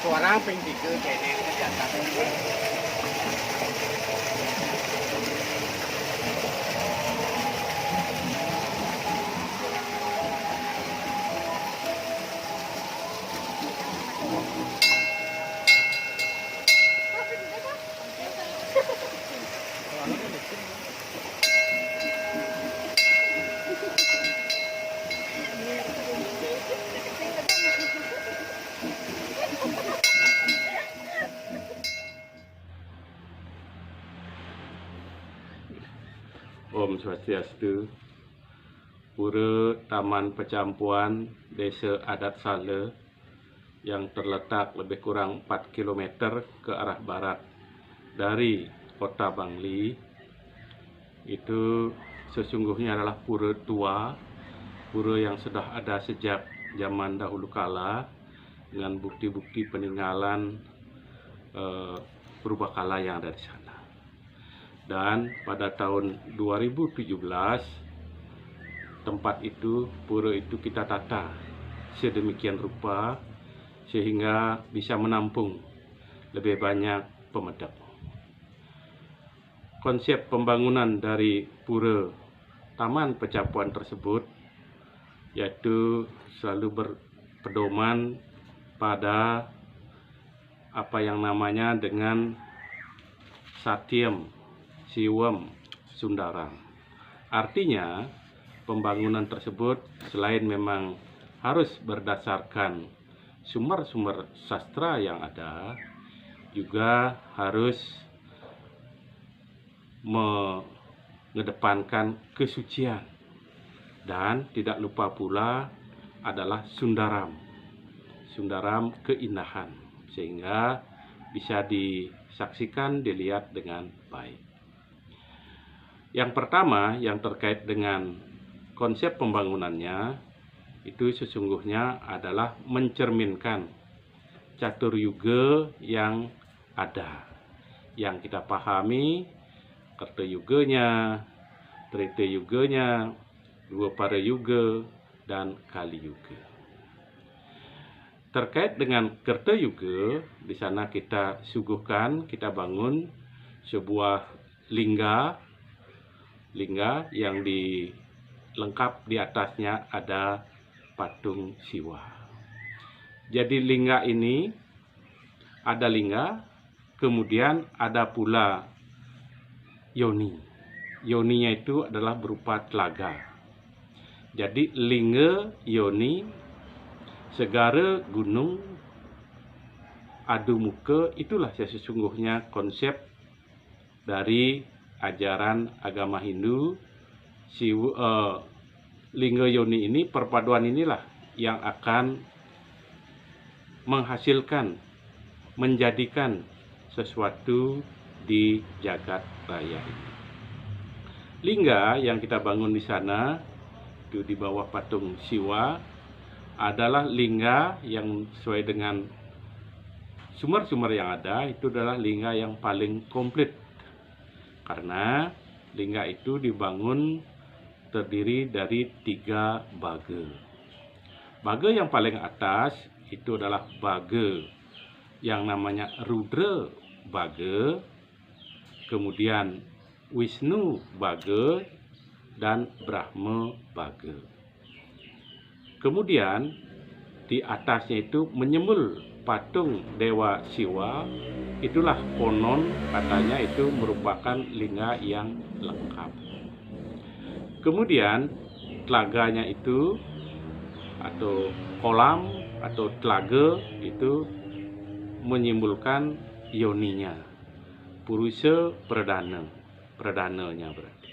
Suara ping tiga kene jatah. Om Swastiastu. Pura Taman Pecampuan Desa Adat Sale yang terletak lebih kurang 4 km ke arah barat dari kota Bangli itu sesungguhnya adalah pura tua, pura yang sudah ada sejak zaman dahulu kala dengan bukti-bukti peninggalan purbakala yang ada di sana. Dan pada tahun 2017 tempat itu, pura itu kita tata sedemikian rupa sehingga bisa menampung lebih banyak pemedap. Konsep pembangunan dari pura Taman Pecampuan tersebut yaitu selalu berpedoman pada apa yang namanya dengan Satyam Siwam Sundaram. Artinya pembangunan tersebut selain memang harus berdasarkan sumber-sumber sastra yang ada, juga harus mengedepankan kesucian dan tidak lupa pula adalah Sundaram, Sundaram keindahan, sehingga bisa disaksikan, dilihat dengan baik. Yang pertama yang terkait dengan konsep pembangunannya itu sesungguhnya adalah mencerminkan catur yuga yang ada, yang kita pahami Kerta yuganya, Trita yuganya, Dwapara yuga, dan Kali yuga. Terkait dengan Kerta yuga, di sana kita suguhkan, kita bangun sebuah lingga yang lengkap di atasnya ada patung Siwa. Jadi lingga ini ada lingga, kemudian ada pula yoni. Yoninya itu adalah berupa telaga. Jadi lingga, yoni, segara, gunung, adu muka, itulah sesungguhnya konsep dari ajaran agama Hindu. Lingga yoni ini, perpaduan inilah yang akan menghasilkan, menjadikan sesuatu di jagat raya ini. Lingga yang kita bangun di sana itu di bawah patung Siwa adalah lingga yang sesuai dengan sumber-sumber yang ada, itu adalah lingga yang paling komplit. Karena lingga itu dibangun terdiri dari 3 baga. Baga yang paling atas itu adalah baga yang namanya Rudra Baga, kemudian Wisnu Baga, dan Brahma Baga. Kemudian di atasnya itu menyembul patung Dewa Siwa. Itulah konon katanya itu merupakan lingga yang lengkap. Kemudian telaganya itu atau kolam atau telaga itu menyimbolkan yoninya, Purusa Perdana, perdananya berarti.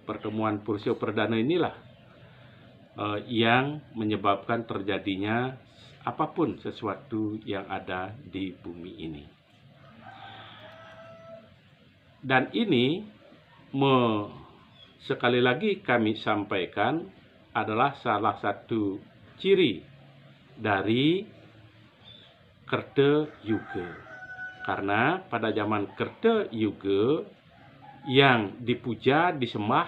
Pertemuan Purusa Perdana inilah yang menyebabkan terjadinya apapun sesuatu yang ada di bumi ini. Dan ini sekali lagi kami sampaikan adalah salah satu ciri dari Kerta Yuga. Karena pada zaman Kerta Yuga yang dipuja, disembah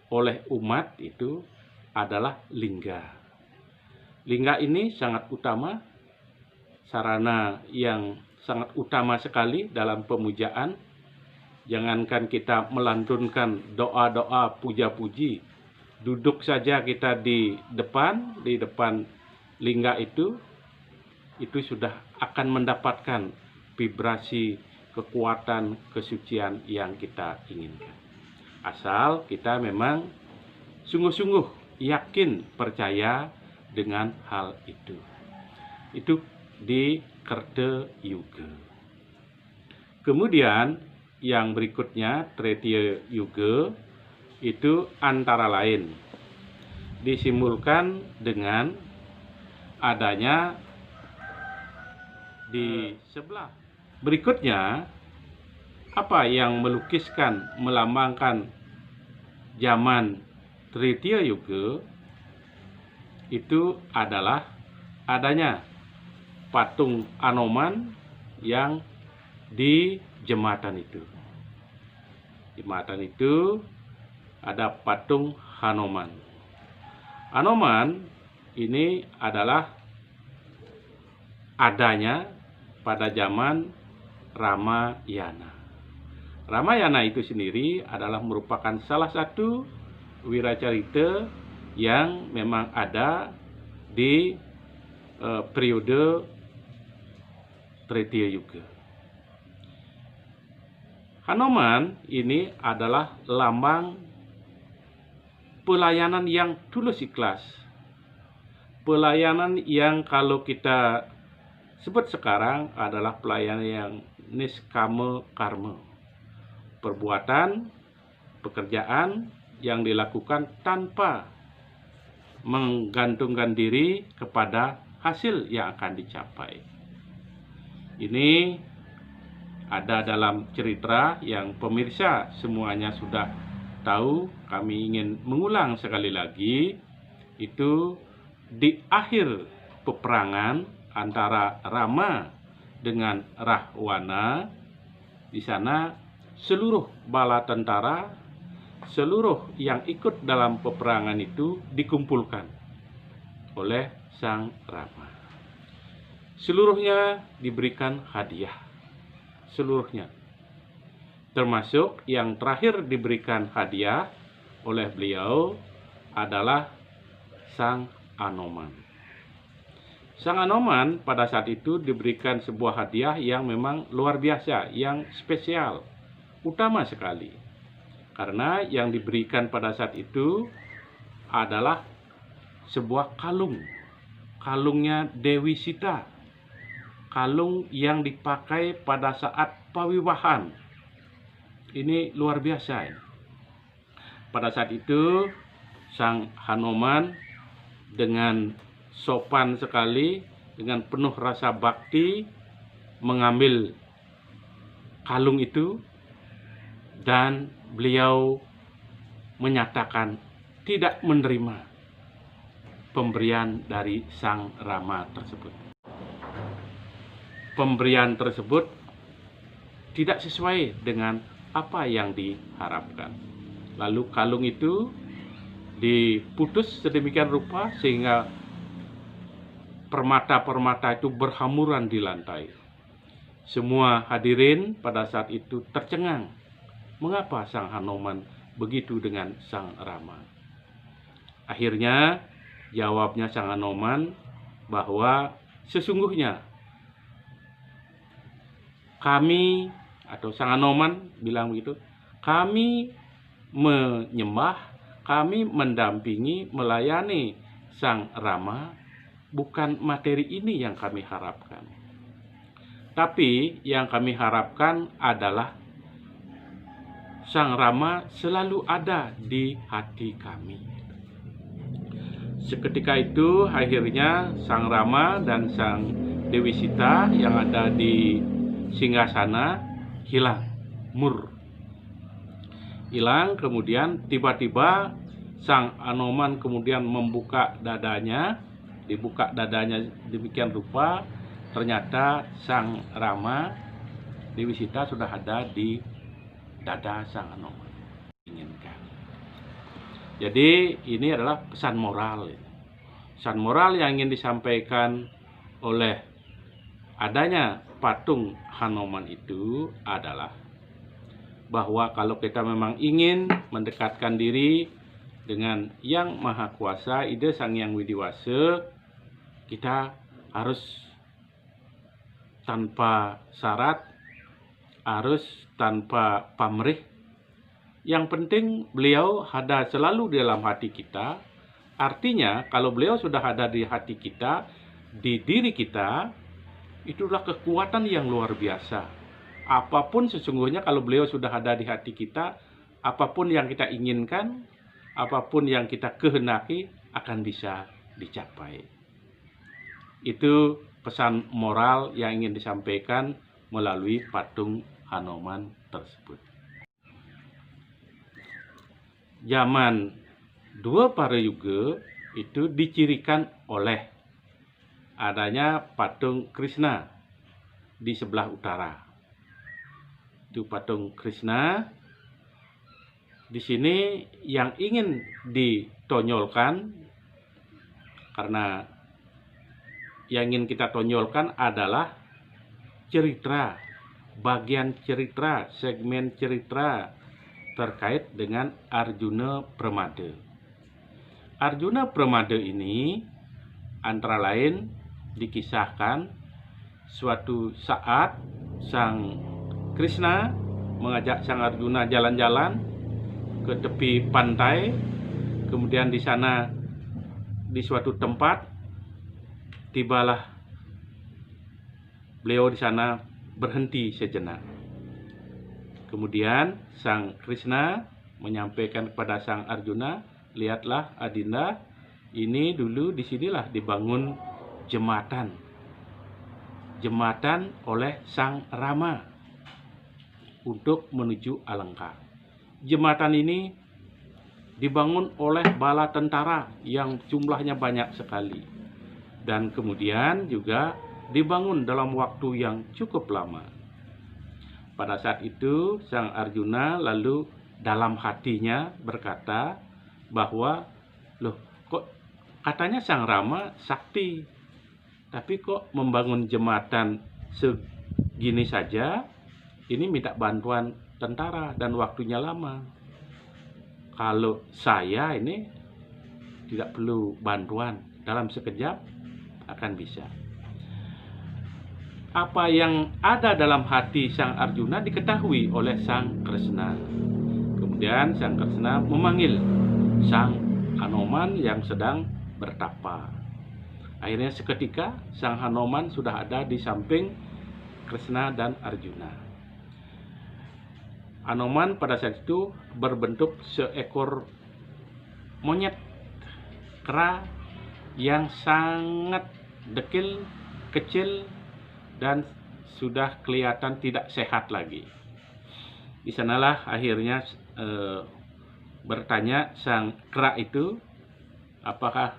oleh umat itu adalah lingga. Lingga ini sangat utama, sarana yang sangat utama sekali dalam pemujaan. Jangankan kita melantunkan doa-doa puja-puji, duduk saja kita di depan lingga itu sudah akan mendapatkan vibrasi kekuatan kesucian yang kita inginkan. Asal kita memang sungguh-sungguh yakin percaya dengan hal itu. Itu di Karta Yuga. Kemudian yang berikutnya Tretya Yuga itu antara lain disimbolkan dengan adanya di sebelah berikutnya apa yang melukiskan melambangkan zaman Tretya Yuga itu adalah adanya patung Anoman yang di jembatan itu. Jembatan itu ada patung Hanoman. Hanoman ini adalah adanya pada zaman Ramayana. Ramayana itu sendiri adalah merupakan salah satu wiracarita yang memang ada di periode Tretya Yuga. Hanoman ini adalah lambang pelayanan yang tulus ikhlas. Pelayanan yang kalau kita sebut sekarang adalah pelayanan yang niskama karma. Perbuatan, pekerjaan yang dilakukan tanpa menggantungkan diri kepada hasil yang akan dicapai. Ini ada dalam cerita yang pemirsa semuanya sudah tahu. Kami ingin mengulang sekali lagi. Itu di akhir peperangan antara Rama dengan Rahwana. Di sana seluruh bala tentara, seluruh yang ikut dalam peperangan itu dikumpulkan oleh Sang Rama. Seluruhnya diberikan hadiah. Seluruhnya. Termasuk yang terakhir diberikan hadiah oleh beliau adalah Sang Anoman. Sang Anoman pada saat itu diberikan sebuah hadiah yang memang luar biasa, yang spesial, utama sekali. Karena yang diberikan pada saat itu adalah sebuah kalung. Kalungnya Dewi Sita. Kalung yang dipakai pada saat pawiwahan. Ini luar biasa. Pada saat itu Sang Hanoman dengan sopan sekali, dengan penuh rasa bakti mengambil kalung itu, dan beliau menyatakan tidak menerima pemberian dari Sang Rama tersebut. Pemberian tersebut tidak sesuai dengan apa yang diharapkan. Lalu kalung itu diputus sedemikian rupa sehingga permata-permata itu berhamuran di lantai. Semua hadirin pada saat itu tercengang. Mengapa Sang Hanoman begitu dengan Sang Rama? Akhirnya jawabnya Sang Hanoman bahwa sesungguhnya kami, atau Sang Hanoman bilang begitu, kami menyembah, kami mendampingi, melayani Sang Rama, bukan materi ini yang kami harapkan. Tapi yang kami harapkan adalah Sang Rama selalu ada di hati kami. Seketika itu akhirnya Sang Rama dan Sang Dewi Sita yang ada di singgasana hilang, hilang. Kemudian tiba-tiba Sang Anoman kemudian membuka dadanya, dibuka dadanya demikian rupa, ternyata Sang Rama, Dewi Sita sudah ada di dada Sang Anoman. Inginkan. Jadi ini adalah pesan moral. Pesan moral yang ingin disampaikan oleh adanya patung Hanuman itu adalah bahwa kalau kita memang ingin mendekatkan diri dengan Yang Maha Kuasa, Ida Sang Hyang Widiwasa, kita harus tanpa syarat, harus tanpa pamrih. Yang penting beliau ada selalu di dalam hati kita. Artinya kalau beliau sudah ada di hati kita, di diri kita, itulah kekuatan yang luar biasa. Apapun sesungguhnya kalau beliau sudah ada di hati kita, apapun yang kita inginkan, apapun yang kita kehendaki akan bisa dicapai. Itu pesan moral yang ingin disampaikan melalui patung Hanuman tersebut. Zaman Dua Parayuga itu dicirikan oleh adanya patung Krishna di sebelah utara. Itu patung Krishna. Di sini yang ingin ditonjolkan, karena yang ingin kita tonjolkan adalah cerita, bagian cerita, segmen cerita terkait dengan Arjuna Pramada. Arjuna Pramada ini antara lain dikisahkan suatu saat Sang Krishna mengajak Sang Arjuna jalan-jalan ke tepi pantai. Kemudian di sana, di suatu tempat, tibalah beliau di sana berhenti sejenak. Kemudian Sang Krishna menyampaikan kepada Sang Arjuna, lihatlah Adinda, ini dulu disinilah dibangun jembatan oleh Sang Rama untuk menuju Alengka. Jembatan ini dibangun oleh bala tentara yang jumlahnya banyak sekali, dan kemudian juga dibangun dalam waktu yang cukup lama. Pada saat itu Sang Arjuna lalu dalam hatinya berkata bahwa, loh kok katanya Sang Rama sakti, tapi kok membangun jembatan segini saja, ini minta bantuan tentara dan waktunya lama. Kalau saya ini tidak perlu bantuan, dalam sekejap akan bisa. Apa yang ada dalam hati Sang Arjuna diketahui oleh Sang Krishna. Kemudian Sang Krishna memanggil Sang Hanuman yang sedang bertapa. Akhirnya seketika Sang Hanuman sudah ada di samping Krishna dan Arjuna. Hanuman pada saat itu berbentuk seekor monyet kera yang sangat dekil, kecil, dan sudah kelihatan tidak sehat lagi. Di sanalah akhirnya bertanya sang kera itu, apakah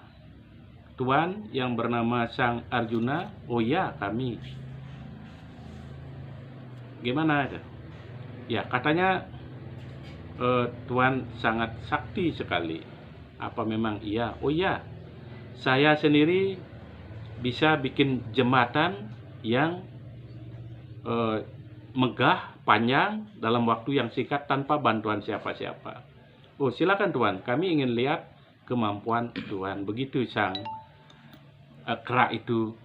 Tuan yang bernama Sang Arjuna? Oh ya, kami. Gimana itu? Ya, katanya Tuan sangat sakti sekali. Apa memang iya? Oh ya, saya sendiri bisa bikin jembatan yang megah, panjang dalam waktu yang singkat tanpa bantuan siapa-siapa. Oh silakan Tuan, kami ingin lihat kemampuan Tuan. Begitu Sang kera itu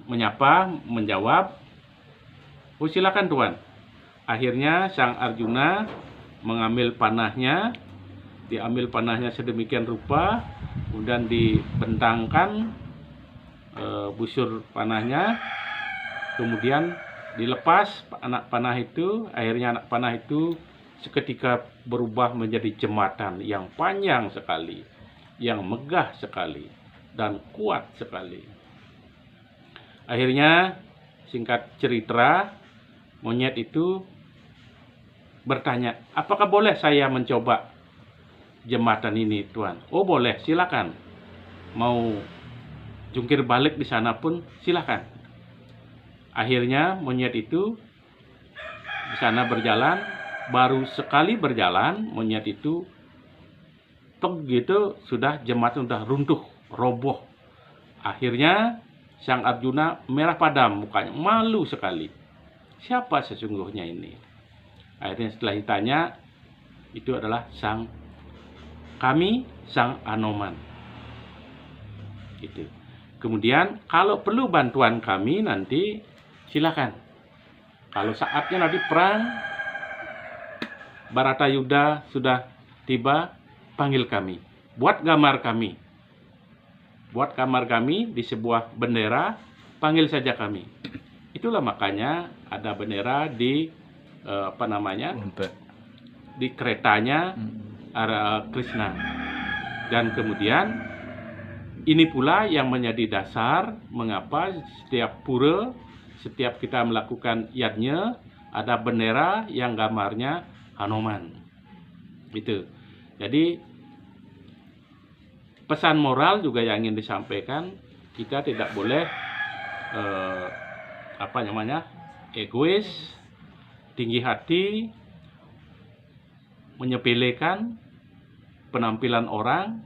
menyapa, menjawab, oh silakan Tuan. Akhirnya Sang Arjuna mengambil panahnya, diambil panahnya sedemikian rupa, kemudian dibentangkan busur panahnya, kemudian dilepas anak panah itu. Akhirnya anak panah itu seketika berubah menjadi jembatan yang panjang sekali, yang megah sekali, dan kuat sekali. Akhirnya singkat cerita, monyet itu bertanya, apakah boleh saya mencoba jembatan ini Tuan? Oh boleh, silakan. Mau jungkir balik di sana pun silakan. Akhirnya monyet itu di sana berjalan, baru sekali berjalan monyet itu tok gitu sudah jembatan sudah runtuh, roboh. Akhirnya Sang Arjuna merah padam mukanya, malu sekali. Siapa sesungguhnya ini? Akhirnya setelah ditanya, itu adalah Sang Anoman. Gitu. Kemudian kalau perlu bantuan kami nanti silakan. Kalau saatnya nanti perang, Baratayuda sudah tiba, panggil kami. Buat gambar kami di sebuah bendera, panggil saja kami. Itulah makanya ada bendera di di keretanya Krishna. Dan kemudian ini pula yang menjadi dasar mengapa setiap pura, setiap kita melakukan yadnya, ada bendera yang gambarnya Hanuman. Gitu. Jadi pesan moral juga yang ingin disampaikan, kita tidak boleh egois, tinggi hati, menyepelekan penampilan orang,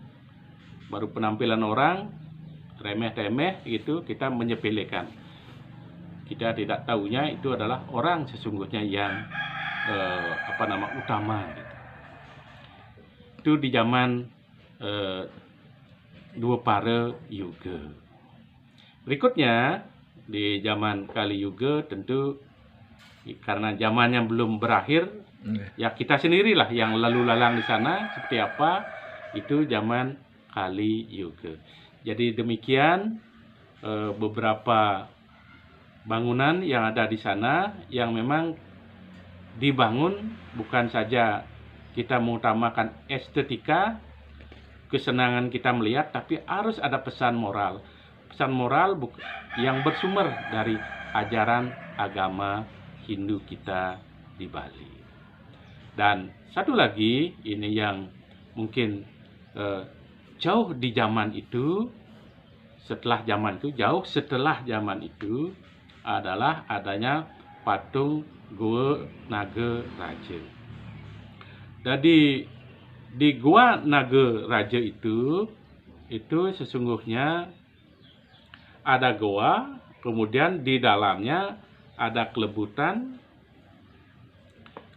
baru penampilan orang remeh-temeh gitu kita menyepelekan. Kita tidak tahunya itu adalah orang sesungguhnya yang utama gitu. Itu di zaman Dwapara Yuga. Berikutnya di zaman Kali Yuga, tentu karena zamannya belum berakhir, ya kita sendirilah yang lalu lalang di sana seperti apa, itu zaman Kali Yuga. Jadi demikian beberapa bangunan yang ada di sana yang memang dibangun bukan saja kita mengutamakan estetika, kesenangan kita melihat, tapi harus ada pesan moral. Pesan moral yang bersumber dari ajaran agama Hindu kita di Bali. Dan satu lagi, ini yang mungkin jauh setelah zaman itu adalah adanya patung Gua Naga Raja. Jadi di Gua Naga Raja itu sesungguhnya ada goa, kemudian di dalamnya ada kelebutan.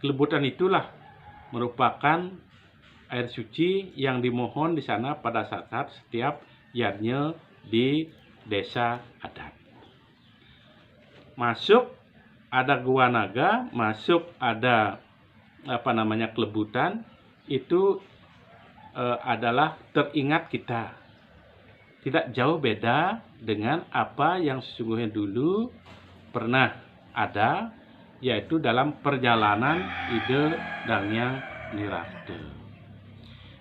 Kelebutan itulah merupakan air suci yang dimohon di sana pada saat setiap yadnya di desa adat. Masuk ada gua naga, masuk ada kelebutan, itu adalah teringat kita. Tidak jauh beda dengan apa yang sesungguhnya dulu pernah ada, yaitu dalam perjalanan Ida Dangyang Nirarta.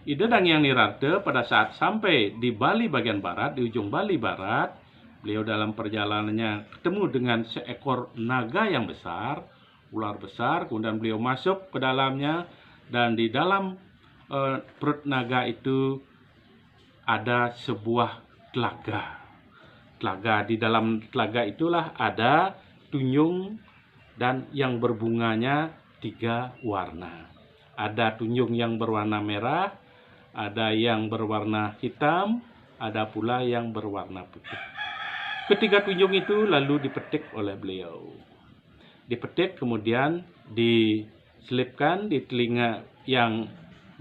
Ida Dangyang Nirarta pada saat sampai di Bali bagian barat, di ujung Bali barat, beliau dalam perjalanannya ketemu dengan seekor naga yang besar, ular besar, kemudian beliau masuk ke dalamnya, dan di dalam perut naga itu ada sebuah telaga. Di dalam telaga itulah ada tunjung dan yang berbunganya 3 warna. Ada tunjung yang berwarna merah, ada yang berwarna hitam, ada pula yang berwarna putih. Ketiga tunjung itu lalu dipetik oleh beliau. Dipetik kemudian diselipkan di telinga yang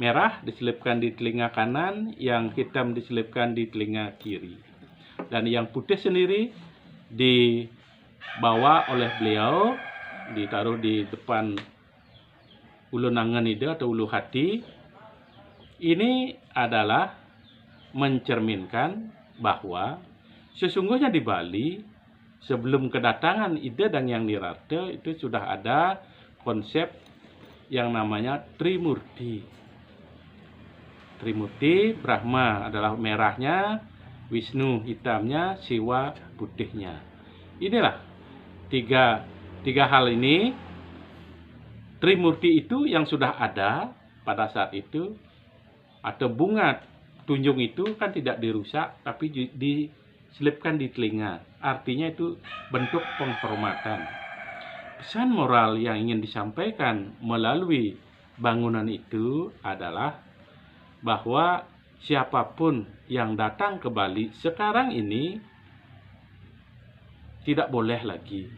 merah, diselipkan di telinga kanan, yang hitam diselipkan di telinga kiri. Dan yang putih sendiri dibawa oleh beliau, ditaruh di depan ulu nangan ida atau ulu hati. Ini adalah mencerminkan bahwa sesungguhnya di Bali sebelum kedatangan Ida Dangyang Nirarta itu sudah ada konsep yang namanya Trimurti. Trimurti, Brahma adalah merahnya, Wisnu hitamnya, Siwa putihnya. Inilah tiga hal ini. Trimurti itu yang sudah ada pada saat itu, atau bunga tunjung itu kan tidak dirusak, tapi diselipkan di telinga. Artinya itu bentuk penghormatan. Pesan moral yang ingin disampaikan melalui bangunan itu adalah bahwa siapapun yang datang ke Bali sekarang ini tidak boleh lagi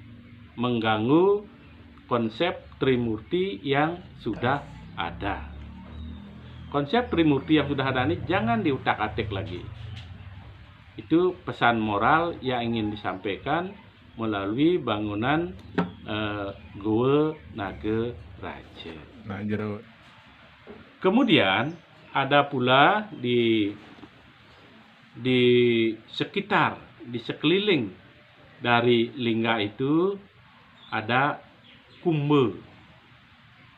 mengganggu konsep Trimurti yang sudah ada. Konsep Trimurti yang sudah ada ini jangan diutak-atik lagi. Itu pesan moral yang ingin disampaikan melalui bangunan Goa Naga Raja. Nah, jero. Kemudian ada pula di sekitar, di sekeliling dari lingga itu ada kumbe.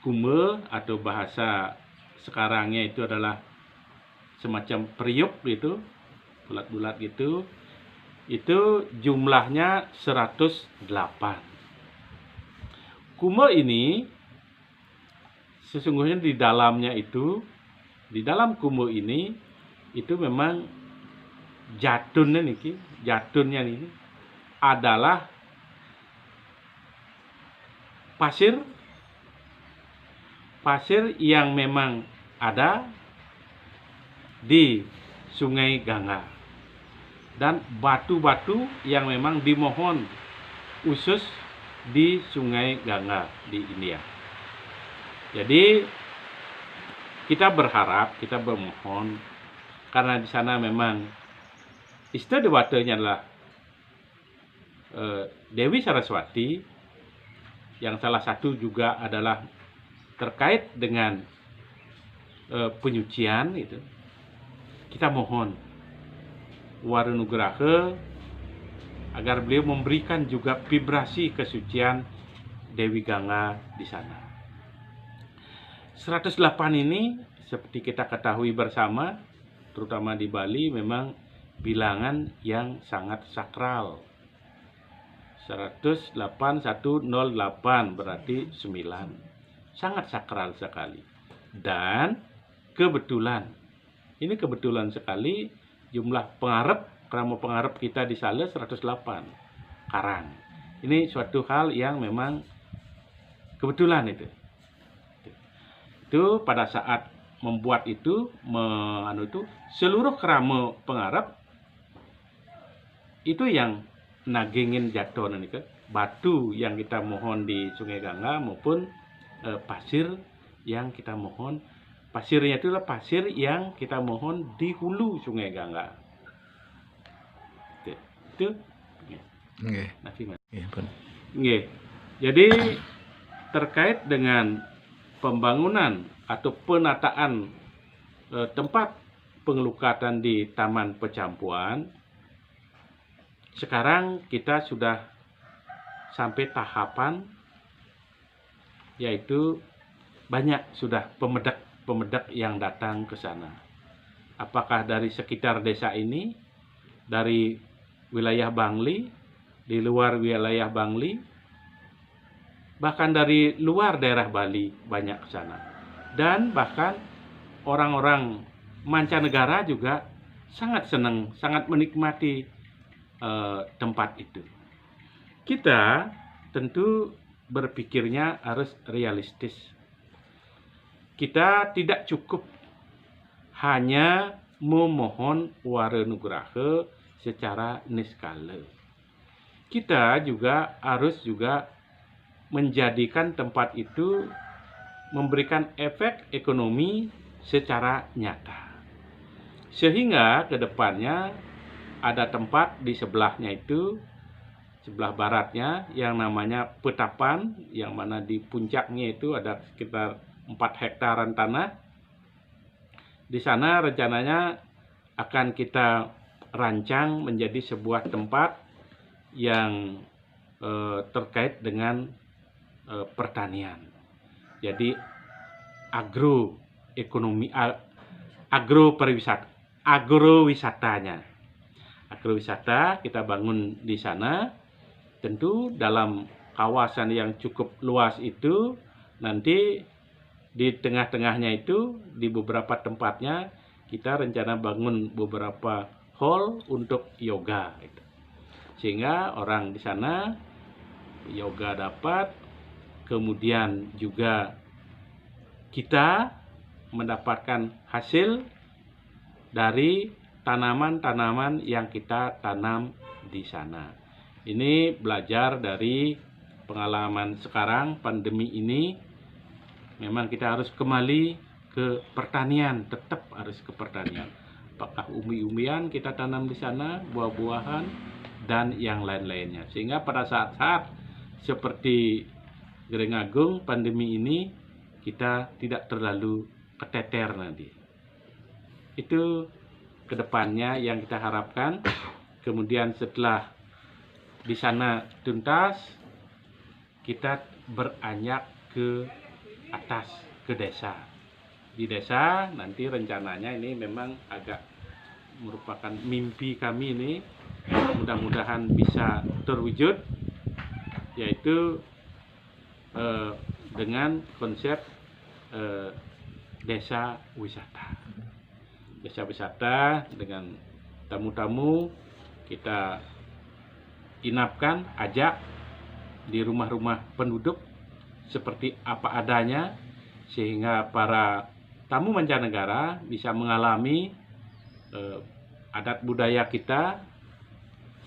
Kumbe atau bahasa sekarangnya itu adalah semacam periuk gitu, bulat-bulat gitu. Itu jumlahnya 108. Kumbe ini sesungguhnya di dalamnya itu, di dalam kumbe ini itu memang jadunnya ini adalah pasir yang memang ada di Sungai Gangga dan batu-batu yang memang dimohon khusus di Sungai Gangga di India. Jadi kita berharap, kita bermohon karena di sana memang Ista Dewatanya adalah Dewi Saraswati, yang salah satu juga adalah terkait dengan penyucian itu. Kita mohon Warunugraha agar beliau memberikan juga vibrasi kesucian Dewi Gangga di sana. 108 ini seperti kita ketahui bersama, terutama di Bali, memang bilangan yang sangat sakral. 108 berarti 9. Sangat sakral sekali. Dan kebetulan, ini kebetulan sekali jumlah pengarep, krama pengarep kita di Sale 108 karang. Ini suatu hal yang memang kebetulan itu. Itu pada saat membuat itu, seluruh krama pengarep itu yang nagingin jatuh nih kan, batu yang kita mohon di Sungai Gangga maupun pasir yang kita mohon. Pasirnya itulah pasir yang kita mohon di hulu Sungai Gangga. Itu. Nggih. Nggih, pun. Nggih. Jadi terkait dengan pembangunan atau penataan tempat pengelukatan di Taman Pecampuan, sekarang kita sudah sampai tahapan yaitu banyak sudah pemedak yang datang ke sana. Apakah dari sekitar desa ini, dari wilayah Bangli, di luar wilayah Bangli, bahkan dari luar daerah Bali banyak ke sana. Dan bahkan orang-orang mancanegara juga sangat senang, sangat menikmati tempat itu. Kita tentu berpikirnya harus realistis. Kita tidak cukup hanya memohon Warunugraha secara niskala. Kita juga harus menjadikan tempat itu memberikan efek ekonomi secara nyata. Sehingga ke depannya ada tempat di sebelahnya itu, sebelah baratnya yang namanya Petapan, yang mana di puncaknya itu ada sekitar 4 hektaran tanah. Di sana rencananya akan kita rancang menjadi sebuah tempat yang terkait dengan pertanian. Jadi agroekonomi, agrowisatanya. Agrowisata kita bangun di sana, tentu dalam kawasan yang cukup luas itu. Nanti di tengah-tengahnya itu, di beberapa tempatnya kita rencana bangun beberapa hall untuk yoga itu. Sehingga orang di sana yoga dapat, kemudian juga kita mendapatkan hasil dari tanaman-tanaman yang kita tanam di sana. Ini belajar dari pengalaman sekarang pandemi ini, memang kita harus kembali ke pertanian, tetap harus ke pertanian. Apakah umbi-umbian kita tanam di sana, buah-buahan, dan yang lain-lainnya. Sehingga pada saat-saat seperti Gering Agung pandemi ini, kita tidak terlalu keteter nanti. Itu kedepannya yang kita harapkan. Kemudian setelah di sana tuntas, kita beranjak ke atas, ke desa. Di desa nanti rencananya ini memang agak merupakan mimpi kami ini, mudah-mudahan bisa terwujud, yaitu dengan konsep desa wisata. Desa wisata dengan tamu-tamu kita inapkan, ajak di rumah-rumah penduduk seperti apa adanya, sehingga para tamu mancanegara bisa mengalami adat budaya kita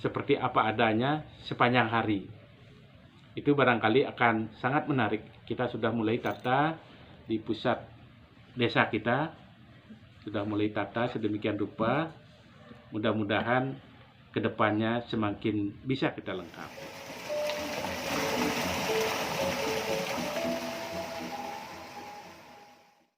seperti apa adanya sepanjang hari. Itu barangkali akan sangat menarik. Kita sudah mulai tata di pusat desa kita, sudah mulai tata sedemikian rupa. Mudah-mudahan kedepannya semakin bisa kita lengkapi.